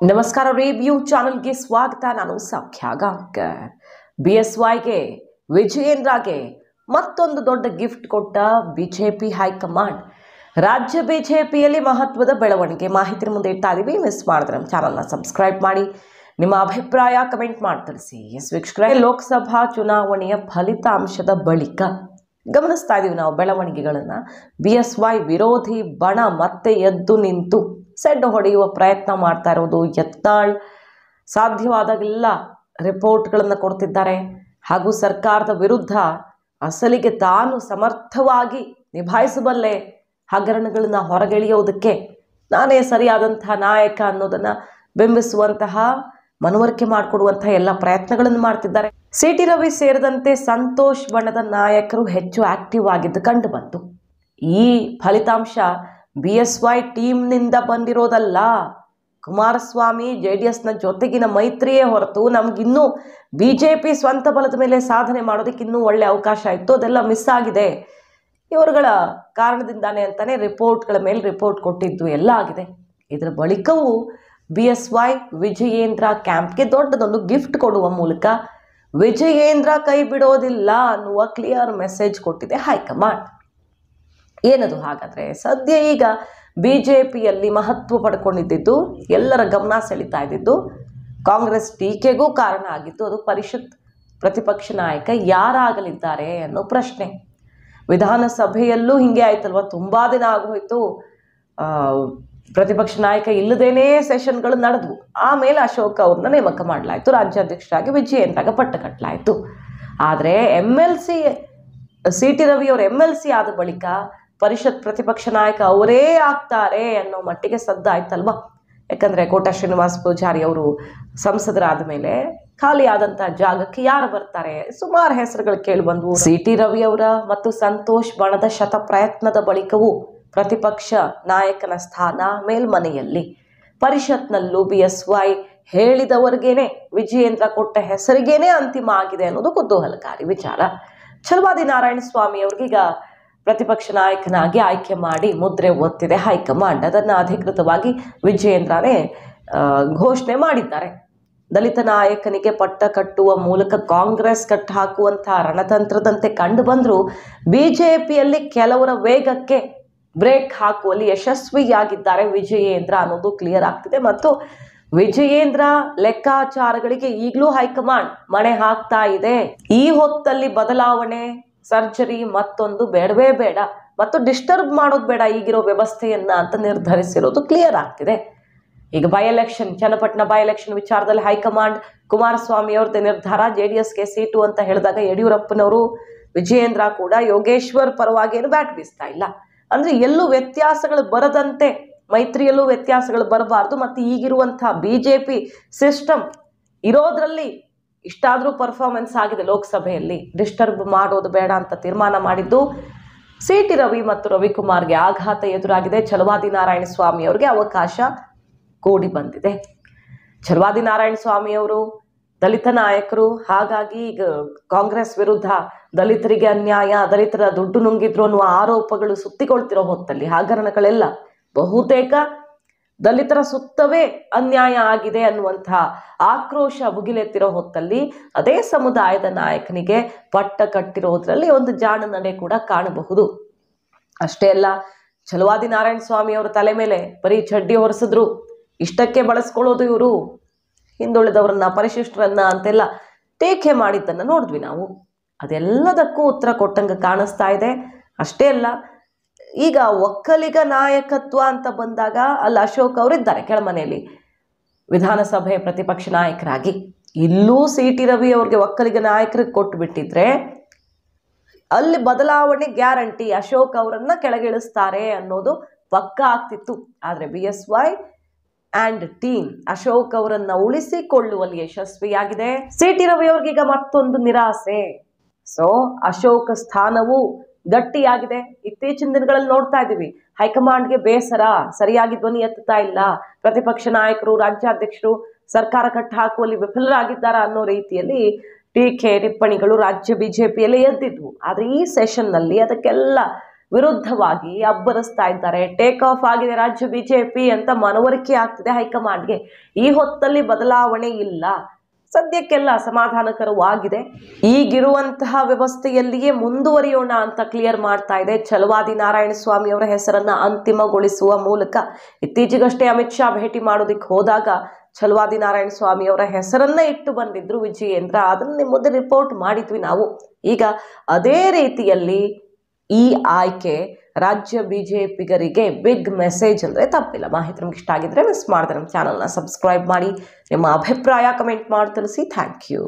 ನಮಸ್ಕಾರ ರಿವ್ಯೂ ಚಾನಲ್ಗೆ ಸ್ವಾಗತ. ನಾನು ಸೌಖ್ಯ ಗಾಂವ್ಕರ್. BSYಗೆ ವಿಜಯೇಂದ್ರಗೆ ಮತ್ತೊಂದು ದೊಡ್ಡ ಗಿಫ್ಟ್ ಕೊಟ್ಟ ಬಿಜೆಪಿ ಹೈಕಮಾಂಡ್. ರಾಜ್ಯ ಬಿಜೆಪಿಯಲ್ಲಿ ಮಹತ್ವದ ಬೆಳವಣಿಗೆ ಮಾಹಿತಿ ಮುಂದೆ ಇಡ್ತಾ ಇದೀವಿ. ಮಿಸ್ ಮಾಡಿದ್ರೆ ನಮ್ಮ ಚಾನಲ್ನ ಸಬ್ಸ್ಕ್ರೈಬ್ ಮಾಡಿ, ನಿಮ್ಮ ಅಭಿಪ್ರಾಯ ಕಮೆಂಟ್ ಮಾಡಿ ತಿಳಿಸಿ. ವೀಕ್ಷಕರೇ, ಲೋಕಸಭಾ ಚುನಾವಣೆಯ ಫಲಿತಾಂಶದ ಬಳಿಕ ಗಮನಿಸ್ತಾ ಇದೀವಿ ನಾವು ಬೆಳವಣಿಗೆಗಳನ್ನು. BSY ವಿರೋಧಿ ಬಣ ಮತ್ತೆ ಎದ್ದು ನಿಂತು ಸೆಡ್ಡು ಹೊಡೆಯುವ ಪ್ರಯತ್ನ ಮಾಡ್ತಾ ಇರೋದು. ಯತ್ನಾಳ್ ಸಾಧ್ಯವಾದಾಗೆಲ್ಲ ರಿಪೋರ್ಟ್ಗಳನ್ನು ಕೊಡ್ತಿದ್ದಾರೆ ಹಾಗೂ ಸರ್ಕಾರದ ವಿರುದ್ಧ ಅಸಲಿಗೆ ತಾನು ಸಮರ್ಥವಾಗಿ ನಿಭಾಯಿಸಬಲ್ಲೆ ಹಗರಣಗಳನ್ನ ಹೊರಗೆಳೆಯೋದಕ್ಕೆ ನಾನೇ ಸರಿಯಾದಂತಹ ನಾಯಕ ಅನ್ನೋದನ್ನ ಬಿಂಬಿಸುವಂತಹ ಮನವರಿಕೆ ಮಾಡಿಕೊಡುವಂತಹ ಎಲ್ಲ ಪ್ರಯತ್ನಗಳನ್ನು ಮಾಡ್ತಿದ್ದಾರೆ. CT ರವಿ ಸೇರಿದಂತೆ ಸಂತೋಷ್ ಬಣದ ನಾಯಕರು ಹೆಚ್ಚು ಆಕ್ಟಿವ್ ಆಗಿದ್ದು ಕಂಡು ಬಂತು. ಈ ಫಲಿತಾಂಶ BSY ಟೀಮ್ನಿಂದ ಬಂದಿರೋದಲ್ಲ. ಕುಮಾರಸ್ವಾಮಿ JDSನ ಜೊತೆಗಿನ ಮೈತ್ರಿಯೇ ಹೊರತು ನಮಗಿನ್ನೂ BJP ಸ್ವಂತ ಬಲದ ಮೇಲೆ ಸಾಧನೆ ಮಾಡೋದಕ್ಕೆ ಇನ್ನೂ ಒಳ್ಳೆ ಅವಕಾಶ ಇತ್ತು, ಅದೆಲ್ಲ ಮಿಸ್ ಆಗಿದೆ. ಇವರುಗಳ ಕಾರಣದಿಂದಾನೆ ಅಂತಾನೆ ರಿಪೋರ್ಟ್ಗಳ ಮೇಲೆ ರಿಪೋರ್ಟ್ ಕೊಟ್ಟಿದ್ದು ಎಲ್ಲ ಆಗಿದೆ. ಇದರ ಬಳಿಕವೂ BSY ವಿಜಯೇಂದ್ರ ಕ್ಯಾಂಪ್ಗೆ ದೊಡ್ಡದೊಂದು ಗಿಫ್ಟ್ ಕೊಡುವ ಮೂಲಕ ವಿಜಯೇಂದ್ರ ಕೈ ಬಿಡೋದಿಲ್ಲ ಅನ್ನುವ ಕ್ಲಿಯರ್ ಮೆಸೇಜ್ ಕೊಟ್ಟಿದೆ ಹೈಕಮಾಂಡ್. ಏನದು ಹಾಗಾದ್ರೆ? ಸದ್ಯ ಈಗ BJPಯಲ್ಲಿ ಮಹತ್ವ ಪಡ್ಕೊಂಡಿದ್ದು, ಎಲ್ಲರ ಗಮನ ಸೆಳೀತಾ ಇದ್ದಿದ್ದು, ಕಾಂಗ್ರೆಸ್ ಟೀಕೆಗೂ ಕಾರಣ ಆಗಿತ್ತು. ಅದು ಪರಿಷತ್ ಪ್ರತಿಪಕ್ಷ ನಾಯಕ ಯಾರಾಗಲಿದ್ದಾರೆ ಅನ್ನೋ ಪ್ರಶ್ನೆ. ವಿಧಾನಸಭೆಯಲ್ಲೂ ಹಿಂಗೆ ಆಯ್ತಲ್ವ, ತುಂಬಾ ದಿನ ಆಗೋಯ್ತು. ಪ್ರತಿಪಕ್ಷ ನಾಯಕ ಇಲ್ಲದೇನೇ ಸೆಷನ್ಗಳು ನಡೆದ್ವು. ಆಮೇಲೆ ಅಶೋಕ್ ಅವ್ರನ್ನ ನೇಮಕ ಮಾಡಲಾಯಿತು, ರಾಜ್ಯಾಧ್ಯಕ್ಷರಾಗಿ ವಿಜಯೇಂದ್ರಗೆ ಪಟ್ಟ ಕಟ್ಟಲಾಯಿತು. ಆದರೆ MLC CT ರವಿ ಅವರು MLC ಆದ ಬಳಿಕ ಪರಿಷತ್ ಪ್ರತಿಪಕ್ಷ ನಾಯಕ ಅವರೇ ಆಗ್ತಾರೆ ಅನ್ನೋ ಮಟ್ಟಿಗೆ ಸದ್ದಾಯ್ತಲ್ವಾ. ಯಾಕಂದ್ರೆ ಕೋಟಾ ಶ್ರೀನಿವಾಸ್ ಪೂಜಾರಿ ಅವರು ಸಂಸದರಾದ ಮೇಲೆ ಖಾಲಿ ಆದಂತಹ ಜಾಗಕ್ಕೆ ಯಾರು ಬರ್ತಾರೆ? ಸುಮಾರು ಹೆಸರುಗಳು ಕೇಳಿ ಬಂದವು. CT ರವಿ ಅವರ ಮತ್ತು ಸಂತೋಷ್ ಬಣದ ಶತ ಪ್ರಯತ್ನದ ಬಳಿಕವೂ ಪ್ರತಿಪಕ್ಷ ನಾಯಕನ ಸ್ಥಾನ ಮೇಲ್ಮನೆಯಲ್ಲಿ. ಪರಿಷತ್ನಲ್ಲೂ BSY ಹೇಳಿದವರಿಗೇನೆ, ವಿಜಯೇಂದ್ರ ಕೊಟ್ಟ ಹೆಸರಿಗೇನೆ ಅಂತಿಮ ಆಗಿದೆ ಅನ್ನೋದು ಕುತೂಹಲಕಾರಿ ವಿಚಾರ. ಛಲವಾದಿ ನಾರಾಯಣಸ್ವಾಮಿ ಅವ್ರಿಗೀಗ ಪ್ರತಿಪಕ್ಷ ನಾಯಕನಾಗಿ ಆಯ್ಕೆ ಮಾಡಿ ಮುದ್ರೆ ಒತ್ತಿದೆ ಹೈಕಮಾಂಡ್. ಅದನ್ನು ಅಧಿಕೃತವಾಗಿ ವಿಜಯೇಂದ್ರನೇ ಘೋಷಣೆ ಮಾಡಿದ್ದಾರೆ. ದಲಿತ ನಾಯಕನಿಗೆ ಪಟ್ಟ ಕಟ್ಟುವ ಮೂಲಕ ಕಾಂಗ್ರೆಸ್ ಕಟ್ಟು ಹಾಕುವಂತಹ ರಣತಂತ್ರದಂತೆ ಕಂಡು ಬಂದರೂ BJPಯಲ್ಲಿ ಕೆಲವರ ವೇಗಕ್ಕೆ ಬ್ರೇಕ್ ಹಾಕುವಲ್ಲಿ ಯಶಸ್ವಿಯಾಗಿದ್ದಾರೆ ವಿಜಯೇಂದ್ರ ಅನ್ನೋದು ಕ್ಲಿಯರ್ ಆಗ್ತಿದೆ. ಮತ್ತು ವಿಜಯೇಂದ್ರ ಲೆಕ್ಕಾಚಾರಗಳಿಗೆ ಈಗಲೂ ಹೈಕಮಾಂಡ್ ಮಣೆ ಹಾಕ್ತಾ ಇದೆ. ಈ ಹೊತ್ತಲ್ಲಿ ಬದಲಾವಣೆ, ಸರ್ಜರಿ ಮತ್ತೊಂದು ಬೇಡವೇ ಬೇಡ, ಮತ್ತು ಡಿಸ್ಟರ್ಬ್ ಮಾಡೋದು ಬೇಡ ಈಗಿರೋ ವ್ಯವಸ್ಥೆಯನ್ನ ಅಂತ ನಿರ್ಧರಿಸಿರೋದು ಕ್ಲಿಯರ್ ಆಗ್ತಿದೆ. ಈಗ ಚನ್ನಪಟ್ಟಣ ಬೈ ಎಲೆಕ್ಷನ್ ವಿಚಾರದಲ್ಲಿ ಹೈಕಮಾಂಡ್ ಕುಮಾರಸ್ವಾಮಿ ಅವ್ರದ್ದು ನಿರ್ಧಾರ, JDSಗೆ ಸೀಟು ಅಂತ ಹೇಳಿದಾಗ ಯಡಿಯೂರಪ್ಪನವರು ವಿಜಯೇಂದ್ರ ಕೂಡ ಯೋಗೇಶ್ವರ್ ಪರವಾಗಿ ಏನು ಬ್ಯಾಟ್ ಬೀಸ್ತಾ ಇಲ್ಲ. ಅಂದ್ರೆ ಎಲ್ಲೂ ವ್ಯತ್ಯಾಸಗಳು ಬರದಂತೆ, ಮೈತ್ರಿಯಲ್ಲೂ ವ್ಯತ್ಯಾಸಗಳು ಬರಬಾರ್ದು. ಮತ್ತು ಈಗಿರುವಂತಹ BJP ಸಿಸ್ಟಮ್ ಇರೋದ್ರಲ್ಲಿ ಇಷ್ಟಾದ್ರೂ ಪರ್ಫಾರ್ಮೆನ್ಸ್ ಆಗಿದೆ ಲೋಕಸಭೆಯಲ್ಲಿ, ಡಿಸ್ಟರ್ಬ್ ಮಾಡೋದು ಬೇಡ ಅಂತ ತೀರ್ಮಾನ ಮಾಡಿದ್ದು. CT ರವಿ ಮತ್ತು ರವಿಕುಮಾರ್ಗೆ ಆಘಾತ ಎದುರಾಗಿದೆ. ಛಲವಾದಿ ನಾರಾಯಣಸ್ವಾಮಿ ಅವರಿಗೆ ಅವಕಾಶ ಕೂಡಿ ಬಂದಿದೆ. ಛಲವಾದಿ ನಾರಾಯಣಸ್ವಾಮಿ ಅವರು ದಲಿತ ನಾಯಕರು, ಹಾಗಾಗಿ ಈಗ ಕಾಂಗ್ರೆಸ್ ವಿರುದ್ಧ ದಲಿತರಿಗೆ ಅನ್ಯಾಯ, ದಲಿತರ ದುಡ್ಡು ನುಂಗಿದ್ರು ಅನ್ನುವ ಆರೋಪಗಳು ಸುತ್ತಿಕೊಳ್ತಿರೋ ಹೊತ್ತಲ್ಲಿ, ಹಗರಣಗಳೆಲ್ಲ ಬಹುತೇಕ ದಲಿತರ ಸುತ್ತವೇ ಅನ್ಯಾಯ ಆಗಿದೆ ಅನ್ನುವಂತಹ ಆಕ್ರೋಶ ಭುಗಿಲೆತ್ತಿರೋ ಹೊತ್ತಲ್ಲಿ ಅದೇ ಸಮುದಾಯದ ನಾಯಕನಿಗೆ ಪಟ್ಟ ಕಟ್ಟಿರೋದ್ರಲ್ಲಿ ಒಂದು ಜಾಣ ನಡೆ ಕೂಡ ಕಾಣಬಹುದು. ಅಷ್ಟೇ ಅಲ್ಲ, ಛಲವಾದಿ ನಾರಾಯಣಸ್ವಾಮಿ ಅವರ ತಲೆ ಮೇಲೆ ಬರೀ ಚಡ್ಡಿ ಹೊರಿಸಿದ್ರು, ಇಷ್ಟಕ್ಕೆ ಬಳಸ್ಕೊಳ್ಳೋದು ಇವರು ಹಿಂದುಳಿದವರನ್ನ, ಪರಿಶಿಷ್ಟರನ್ನ ಅಂತೆಲ್ಲ ಟೀಕೆ ಮಾಡಿದ್ದನ್ನು ನೋಡಿದ್ವಿ ನಾವು. ಅದೆಲ್ಲದಕ್ಕೂ ಉತ್ತರ ಕೊಟ್ಟಂಗೆ ಕಾಣಿಸ್ತಾ ಇದೆ. ಅಷ್ಟೇ ಅಲ್ಲ, ಈಗ ಒಕ್ಕಲಿಗ ನಾಯಕತ್ವ ಅಂತ ಬಂದಾಗ ಅಲ್ಲಿ ಅಶೋಕ್ ಅವರಿದ್ದಾರೆ ಕೆಳಮನೆಯಲ್ಲಿ ವಿಧಾನಸಭೆ ಪ್ರತಿಪಕ್ಷ ನಾಯಕರಾಗಿ. ಇಲ್ಲೂ CT ರವಿ ಅವ್ರಿಗೆ ಒಕ್ಕಲಿಗ ನಾಯಕರಿಗೆ ಕೊಟ್ಟು ಬಿಟ್ಟಿದ್ರೆ ಅಲ್ಲಿ ಬದಲಾವಣೆ ಗ್ಯಾರಂಟಿ, ಅಶೋಕ್ ಅವರನ್ನ ಕೆಳಗಿಳಿಸ್ತಾರೆ ಅನ್ನೋದು ಪಕ್ಕ ಆಗ್ತಿತ್ತು. ಆದರೆ BSY ಆ್ಯಂಡ್ ಟೀಮ್ ಅಶೋಕ್ ಅವರನ್ನ ಉಳಿಸಿಕೊಳ್ಳುವಲ್ಲಿ ಯಶಸ್ವಿಯಾಗಿದೆ. CT ರವಿ ಅವ್ರಿಗೀಗ ಮತ್ತೊಂದು ನಿರಾಸೆ. ಸೊ ಅಶೋಕ್ ಸ್ಥಾನವು ಗಟ್ಟಿಯಾಗಿದೆ. ಇತ್ತೀಚಿನ ದಿನಗಳಲ್ಲಿ ನೋಡ್ತಾ ಇದ್ದೀವಿ, ಹೈಕಮಾಂಡ್ಗೆ ಬೇಸರ, ಸರಿಯಾಗಿ ಧ್ವನಿ ಎತ್ತುತ್ತಾ ಇಲ್ಲ, ಪ್ರತಿಪಕ್ಷ ನಾಯಕರು, ರಾಜ್ಯಾಧ್ಯಕ್ಷರು ಸರ್ಕಾರ ಕಟ್ಟು ಹಾಕುವಲ್ಲಿ ವಿಫಲರಾಗಿದ್ದಾರಾ ಅನ್ನೋ ರೀತಿಯಲ್ಲಿ ಟೀಕೆ ಟಿಪ್ಪಣಿಗಳು ರಾಜ್ಯ BJPಯಲ್ಲಿ ಎದ್ದಿದ್ವು. ಆದರೆ ಈ ಸೆಷನ್ನಲ್ಲಿ ಅದಕ್ಕೆಲ್ಲ ವಿರುದ್ಧವಾಗಿ ಅಬ್ಬರಿಸ್ತಾ ಇದ್ದಾರೆ. ಟೇಕ್ ಆಫ್ ಆಗಿದೆ ರಾಜ್ಯ ಬಿಜೆಪಿ ಅಂತ ಮನವರಿಕೆ ಆಗ್ತಿದೆ ಹೈಕಮಾಂಡ್ಗೆ. ಈ ಹೊತ್ತಲ್ಲಿ ಬದಲಾವಣೆ ಇಲ್ಲ, ಸದ್ಯಕ್ಕೆಲ್ಲ ಸಮಾಧಾನಕರವಾಗಿದೆ, ಈಗಿರುವಂತಹ ವ್ಯವಸ್ಥೆಯಲ್ಲಿಯೇ ಮುಂದುವರಿಯೋಣ ಅಂತ ಕ್ಲಿಯರ್ ಮಾಡ್ತಾ ಇದೆ. ಛಲವಾದಿ ನಾರಾಯಣಸ್ವಾಮಿ ಅವರ ಹೆಸರನ್ನ ಅಂತಿಮಗೊಳಿಸುವ ಮೂಲಕ ಇತ್ತೀಚೆಗಷ್ಟೇ ಅಮಿತ್ ಶಾ ಭೇಟಿ ಮಾಡೋದಕ್ಕೆ ಹೋದಾಗ ಛಲವಾದಿ ನಾರಾಯಣಸ್ವಾಮಿ ಅವರ ಹೆಸರನ್ನ ಇಟ್ಟು ಬಂದಿದ್ರು ವಿಜಯೇಂದ್ರ. ಅದನ್ನು ನಿಮ್ಮ ಮುಂದೆ ರಿಪೋರ್ಟ್ ಮಾಡಿದ್ವಿ ನಾವು. ಈಗ ಅದೇ ರೀತಿಯಲ್ಲಿ ಈ ಆಯ್ಕೆ ರಾಜ್ಯ ಬಿಜೆಪಿಗರಿಗೆ ಬಿಗ್ ಮೆಸೇಜ್ ಅಂದರೆ ತಪ್ಪಿಲ್ಲ. ಮಾಹಿತಿ ನಿಮ್ಗೆ ಇಷ್ಟ ಆಗಿದ್ರೆ ಮಿಸ್ ಮಾಡಿದ್ರೆ ನಮ್ಮ ಚಾನಲ್ನ ಸಬ್ಸ್ಕ್ರೈಬ್ ಮಾಡಿ, ನಿಮ್ಮ ಅಭಿಪ್ರಾಯ ಕಮೆಂಟ್ ಮಾಡಿ ತಿಳಿಸಿ. Thank you.